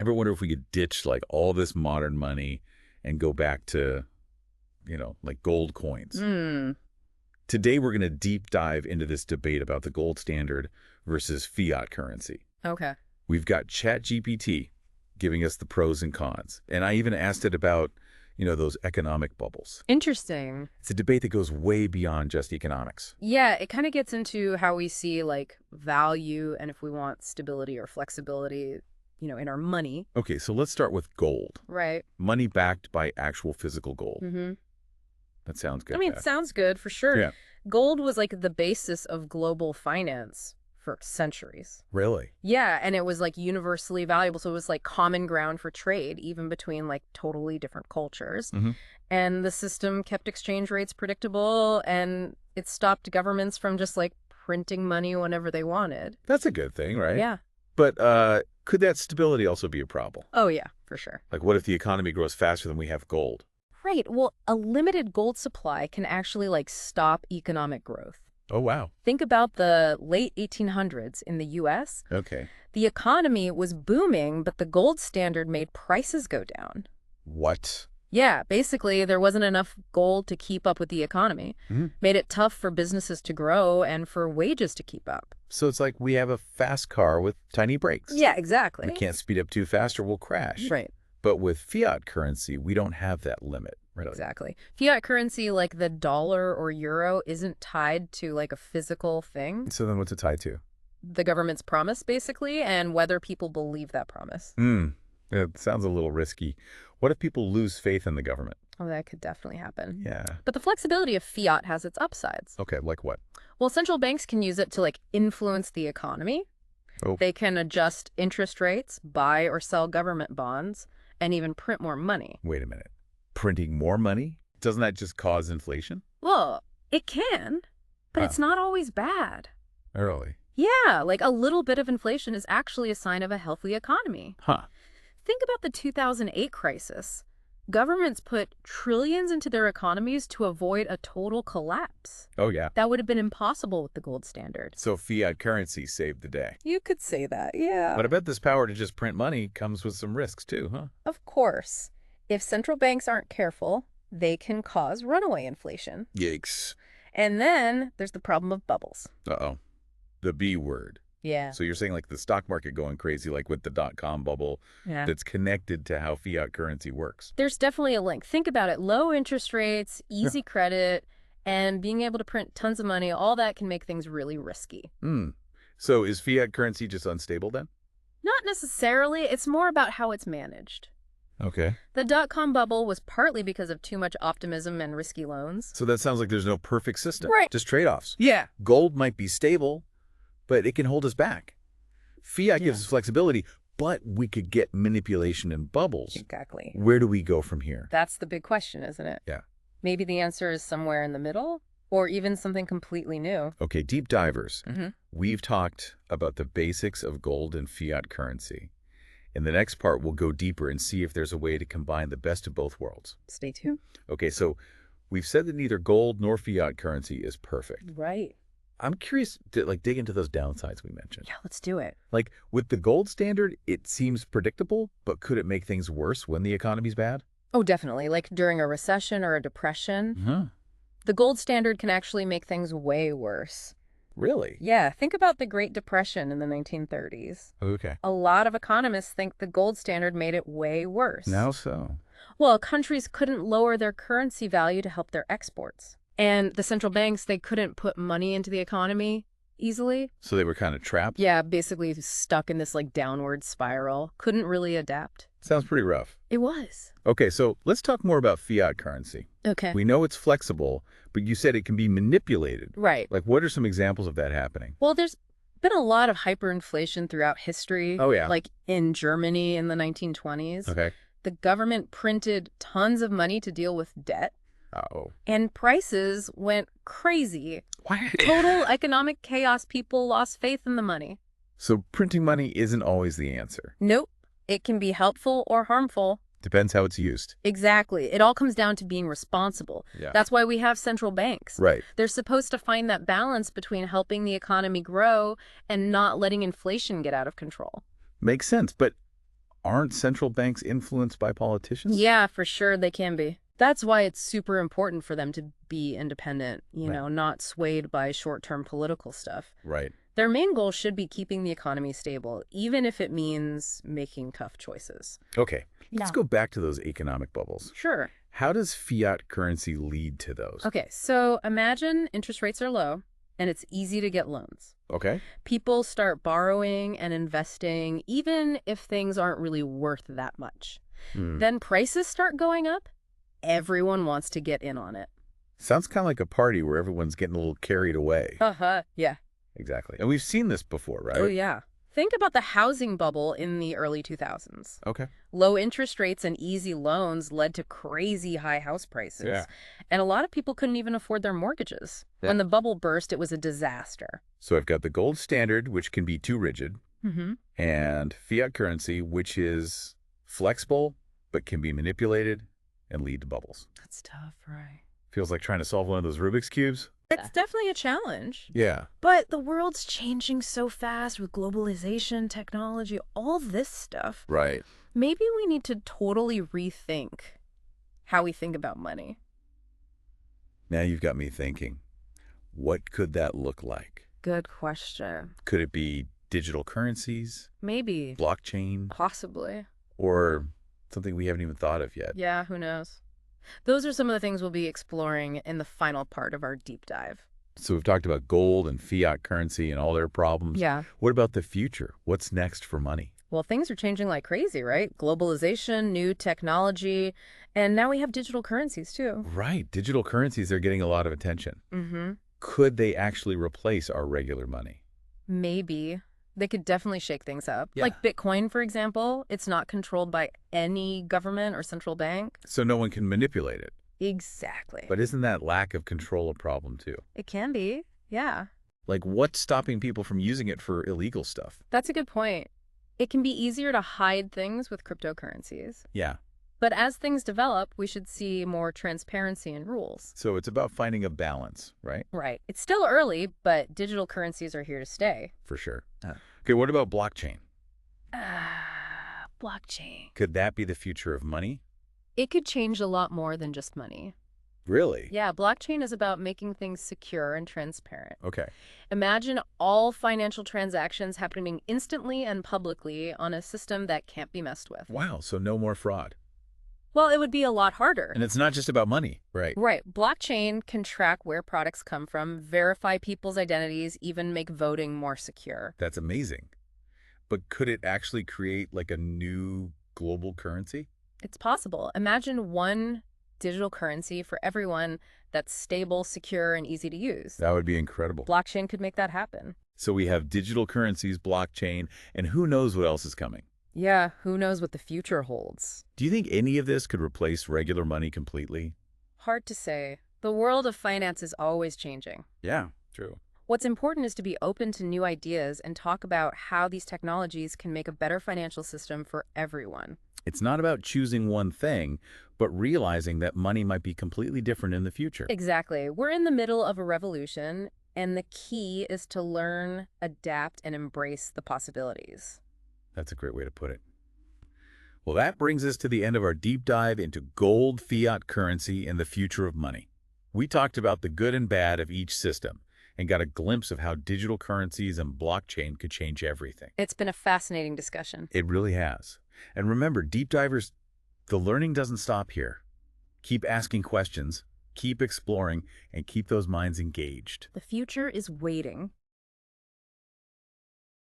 Ever wonder if we could ditch like all this modern money and go back to, like gold coins? Hmm. Today, we're going to deep dive into this debate about the gold standard versus fiat currency. Okay. We've got ChatGPT giving us the pros and cons. And I even asked it about, those economic bubbles. Interesting. It's a debate that goes way beyond just economics. Yeah, it kind of gets into how we see like value and if we want stability or flexibility, in our money. Okay, so let's start with gold. Right. Money backed by actual physical gold. Mm-hmm. That sounds good. I mean, it sounds good for sure. Yeah. Gold was like the basis of global finance for centuries. Really? Yeah, and it was like universally valuable. So it was like common ground for trade, even between like totally different cultures. Mm-hmm. And the system kept exchange rates predictable, and it stopped governments from just like printing money whenever they wanted. That's a good thing, right? Yeah. But could that stability also be a problem? Oh, yeah, for sure. Like, what if the economy grows faster than we have gold? Right. Well, a limited gold supply can actually like stop economic growth. Oh, wow. Think about the late 1800s in the U.S. Okay. The economy was booming, but the gold standard made prices go down. What? Yeah, basically, there wasn't enough gold to keep up with the economy. Mm-hmm. Made it tough for businesses to grow and for wages to keep up. So it's like we have a fast car with tiny brakes. Yeah, exactly. We can't speed up too fast or we'll crash. Right. But with fiat currency, we don't have that limit. Really. Exactly. Fiat currency like the dollar or euro isn't tied to like a physical thing. So then what's it tied to? The government's promise, basically, and whether people believe that promise. It sounds a little risky. What if people lose faith in the government? Oh, that could definitely happen. Yeah. But the flexibility of fiat has its upsides. Okay, like what? Well, central banks can use it to like influence the economy. Oh. They can adjust interest rates, buy or sell government bonds, and even print more money. Wait a minute. Printing more money? Doesn't that just cause inflation? Well, it can, but it's not always bad. Really? Yeah, like a little bit of inflation is actually a sign of a healthy economy. Huh. Think about the 2008 crisis. Governments put trillions into their economies to avoid a total collapse. Oh, yeah. That would have been impossible with the gold standard. So fiat currency saved the day. You could say that, yeah. But I bet this power to just print money comes with some risks too, huh? Of course. If central banks aren't careful, they can cause runaway inflation. Yikes. And then there's the problem of bubbles. Uh-oh. The B word. Yeah. So you're saying like the stock market going crazy, like with the dot-com bubble, Yeah. that's connected to how fiat currency works. There's definitely a link. Think about it. Low interest rates, easy credit, and being able to print tons of money, all that can make things really risky. So is fiat currency just unstable then? Not necessarily. It's more about how it's managed. Okay. The dot-com bubble was partly because of too much optimism and risky loans. So that sounds like there's no perfect system. Right. Just trade-offs. Yeah. Gold might be stable, but it can hold us back. Fiat gives us flexibility, but we could get manipulation and bubbles. Exactly. Where do we go from here? That's the big question, isn't it? Yeah. Maybe the answer is somewhere in the middle, or even something completely new. Okay, deep divers. Mm-hmm. We've talked about the basics of gold and fiat currency. In the next part, we'll go deeper and see if there's a way to combine the best of both worlds. Stay tuned. Okay, so we've said that neither gold nor fiat currency is perfect. Right. I'm curious to dig into those downsides we mentioned. Yeah, let's do it. Like with the gold standard, it seems predictable, but could it make things worse when the economy's bad? Oh, definitely. Like during a recession or a depression, Huh. the gold standard can actually make things way worse. Really? Yeah, think about the Great Depression in the 1930s. Okay. A lot of economists think the gold standard made it way worse. Now so. Well, countries couldn't lower their currency value to help their exports. And the central banks, they couldn't put money into the economy easily. So they were kind of trapped? Yeah, basically stuck in this like downward spiral. Couldn't really adapt. Sounds pretty rough. It was. Okay, so let's talk more about fiat currency. Okay. We know it's flexible, but you said it can be manipulated. Right. Like, what are some examples of that happening? Well, there's been a lot of hyperinflation throughout history. Oh, yeah. Like in Germany in the 1920s. Okay. The government printed tons of money to deal with debt. Oh. And prices went crazy. Why? Total economic chaos. People lost faith in the money. So printing money isn't always the answer. Nope. It can be helpful or harmful. Depends how it's used. Exactly. It all comes down to being responsible. Yeah. That's why we have central banks. Right. They're supposed to find that balance between helping the economy grow and not letting inflation get out of control. Makes sense. But Aren't central banks influenced by politicians? Yeah, for sure they can be. That's why it's super important for them to be independent, Right. not swayed by short-term political stuff. Right. Their main goal should be keeping the economy stable, even if it means making tough choices. Okay, let's Yeah. go back to those economic bubbles. Sure. How does fiat currency lead to those? Okay, so imagine interest rates are low and it's easy to get loans. Okay. People start borrowing and investing, even if things aren't really worth that much. Hmm. Then prices start going up. Everyone wants to get in on it. Sounds kind of like a party where everyone's getting a little carried away. Yeah. Exactly. And we've seen this before, right? Oh, yeah. Think about the housing bubble in the early 2000s. Okay. Low interest rates and easy loans led to crazy high house prices. Yeah. And a lot of people couldn't even afford their mortgages. Yeah. When the bubble burst, it was a disaster. So I've got the gold standard, which can be too rigid, Mm-hmm. and fiat currency, which is flexible but can be manipulated and lead to bubbles. That's tough, right? Feels like trying to solve one of those Rubik's Cubes. It's definitely a challenge. Yeah. But the world's changing so fast with globalization, technology, all this stuff. Right. Maybe we need to totally rethink how we think about money. Now you've got me thinking, what could that look like? Good question. Could it be digital currencies, Maybe. blockchain, Possibly. or something we haven't even thought of yet? Yeah, who knows? Those are some of the things we'll be exploring in the final part of our deep dive. So we've talked about gold and fiat currency and all their problems. Yeah. What about the future? What's next for money? Well, things are changing like crazy, right? Globalization, new technology, and now we have digital currencies too. Right. Digital currencies are getting a lot of attention. Mm-hmm. Could they actually replace our regular money? Maybe. They could definitely shake things up. Yeah. Like Bitcoin, for example, it's not controlled by any government or central bank. So no one can manipulate it. Exactly. But isn't that lack of control a problem too? It can be. Yeah. Like, what's stopping people from using it for illegal stuff? That's a good point. It can be easier to hide things with cryptocurrencies. Yeah. But as things develop, we should see more transparency and rules. So it's about finding a balance, right? Right. It's still early, but digital currencies are here to stay. For sure. Okay, what about blockchain? Blockchain. Could that be the future of money? It could change a lot more than just money. Really? Yeah, blockchain is about making things secure and transparent. Okay. Imagine all financial transactions happening instantly and publicly on a system that can't be messed with. Wow, so no more fraud. Well, it would be a lot harder. And it's not just about money, right? Right. Blockchain can track where products come from, verify people's identities, even make voting more secure. That's amazing. But could it actually create like a new global currency? It's possible. Imagine one digital currency for everyone that's stable, secure, and easy to use. That would be incredible. Blockchain could make that happen. So we have digital currencies, blockchain, and who knows what else is coming. Yeah, who knows what the future holds? Do you think any of this could replace regular money completely? Hard to say. The world of finance is always changing. Yeah, true. What's important is to be open to new ideas and talk about how these technologies can make a better financial system for everyone. It's not about choosing one thing, but realizing that money might be completely different in the future. Exactly. We're in the middle of a revolution, and the key is to learn, adapt, and embrace the possibilities. That's a great way to put it. Well, that brings us to the end of our deep dive into gold, fiat currency, and the future of money. We talked about the good and bad of each system and got a glimpse of how digital currencies and blockchain could change everything. It's been a fascinating discussion. It really has. And remember, deep divers, the learning doesn't stop here. Keep asking questions, keep exploring, and keep those minds engaged. The future is waiting.